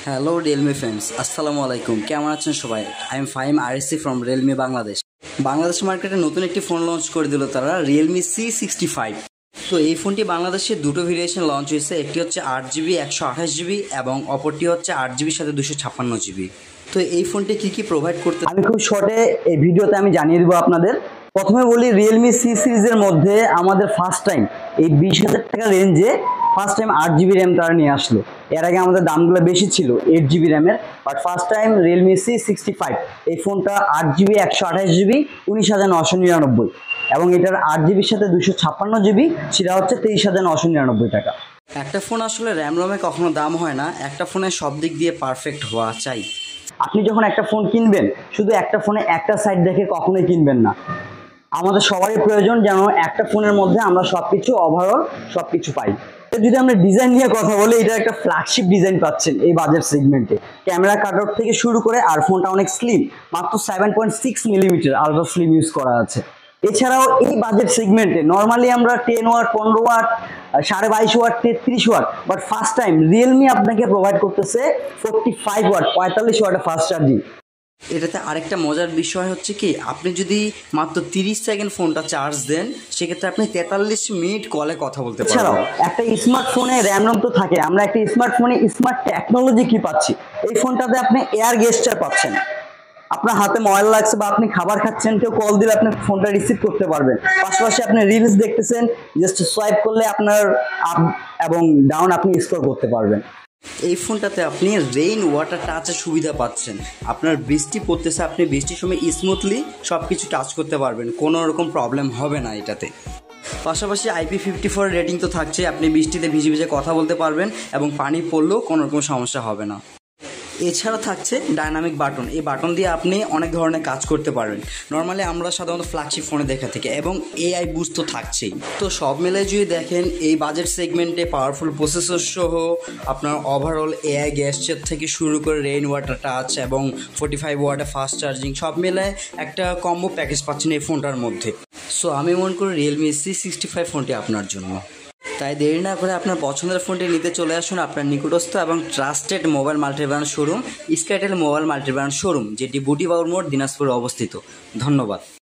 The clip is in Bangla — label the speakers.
Speaker 1: হ্যালো রিয়েলমি ফ্রেন্ডস, আসসালামু আলাইকুম। কেমন আছেন সবাই? I am Fahim RSC from Realme Bangladesh. Bangladesh মার্কেটে নতুন একটি ফোন লঞ্চ করে দিল তারা, রিয়েলমি C65। তো এই ফোনটি বাংলাদেশে দুটো ভেরিয়েশন লঞ্চ হয়েছে, একটি হচ্ছে 8GB 128GB এবং অপরটি হচ্ছে 8GB সাথে 256GB। তো এই ফোনটি কি প্রোভাইড করতে আমি খুব শর্টে এই ভিডিওতে আমি জানিয়ে দেবো আপনাদের। প্রথমে বলি, রিয়েলমি C সিরিজের মধ্যে আমাদের ফার্স্ট টাইম এই 20,000 টাকা রেঞ্জে ফার্স্ট টাইম 8GB র্যাম তারা নিয়ে আসলো। এর আগে আমাদের দামগুলো বেশি ছিল 8GB র্যামের, but first time Realme C65 এই ফোনটা 8GB 128GB 19,999 এবং এটার 8GBর সাথে 256GB, সেটা হচ্ছে 23,999 টাকা। একটা ফোন আসলে র্যাম রমে কখনো দাম হয় না, একটা ফোনে সব দিক দিয়ে পারফেক্ট হওয়া চাই। আপনি যখন একটা ফোন কিনবেন, শুধু একটা ফোনে একটা সাইড দেখে কখনোই কিনবেন না। আমাদের সবারই প্রয়োজন যেন একটা ফোনের মধ্যে আমরা সবকিছু ওভারঅল সবকিছু পাই। যদি আমরা ডিজাইন নিয়ে কথা বলি, এটা একটা ফ্ল্যাগশিপ ডিজাইন পাচ্ছেন এই বাজেট সেগমেন্টে। ক্যামেরা কাটআউট থেকে শুরু করে আর ফোনটা অনেক স্লিম, মাত্র 7.6 মিলিমিটার আলট্রা স্লিম ইউজ করা আছে। এছাড়াও এই বাজেট সেগমেন্টে নর্মালি আমরা 10 watt, 15 watt, 22.5 watt, 33 watt, but first time Realme আপনাকে প্রোভাইড করতেছে 45 ওয়াট, 45 ওয়াটের ফাস্ট চার্জিং। এটাতে আরেকটা মজার বিষয় হচ্ছে কি, আপনি যদি মাত্র 30 সেকেন্ড ফোনটা চার্জ দেন, সেক্ষেত্রে আপনি 43 মিনিট কলে কথা বলতে পারবেন। এছাড়াও একটা স্মার্টফোনে র্যাম রম তো থাকে, আমরা একটা স্মার্টফোনে স্মার্ট টেকনোলজি কি পাচ্ছি, এই ফোনটাতে আপনি এয়ার গেস্টার পাচ্ছেন। আপনার হাতে মোবাইল লাগছে বা আপনি খাবার খাচ্ছেন, কেউ কল দিলে আপনি ফোনটা রিসিভ করতে পারবেন। পাশাপাশি আপনি রিলস দেখতেছেন, জাস্ট সোয়াইপ করলে আপনার আপ এবং ডাউন আপনি স্ক্রল করতে পারবেন। এই ফোনটাতে আপনি রেইন ওয়াটার টাচের সুবিধা পাচ্ছেন। আপনার বৃষ্টি পড়তেছে, আপনি বৃষ্টির সময় স্মুথলি সব কিছু টাচ করতে পারবেন, কোনো রকম প্রবলেম হবে না এটাতে। পাশাপাশি IP54 রেটিং তো থাকছে, আপনি বৃষ্টিতে ভিজে ভিজে কথা বলতে পারবেন এবং পানি পড়লেও কোনো রকম সমস্যা হবে না। এছাড়া থাকছে ডাইনামিক বাটন, এই বাটন দিয়ে আপনি অনেক ধরনের কাজ করতে পারবেন। নর্মালি আমরা সাধারণত ফ্ল্যাগশিপ ফোনে দেখা থেকে, এবং AI বুস্ট তো থাকছেই। তো সব মিলে যদি দেখেন, এই বাজেট সেগমেন্টে পাওয়ারফুল প্রসেসর সহ আপনার ওভারঅল AI গ্যাসের থেকে শুরু করে রেইন ওয়াটার টাচ এবং 45 ওয়াটের ফাস্ট চার্জিং, সব মিলে একটা কম্বো প্যাকেজ পাচ্ছেন এই ফোনটার মধ্যে। সো আমি মনে করি রিয়েলমি C65 ফোনটি আপনার জন্য। তাই দেরি না করে আপনার পছন্দের ফোনটি নিতে চলে আসুন আপনার নিকটস্থ এবং trusted mobile multibrand showroom, Skytel mobile multibrand showroom, যেটি বুটিবাউর মোড়, দিনাজপুরে অবস্থিত। ধন্যবাদ।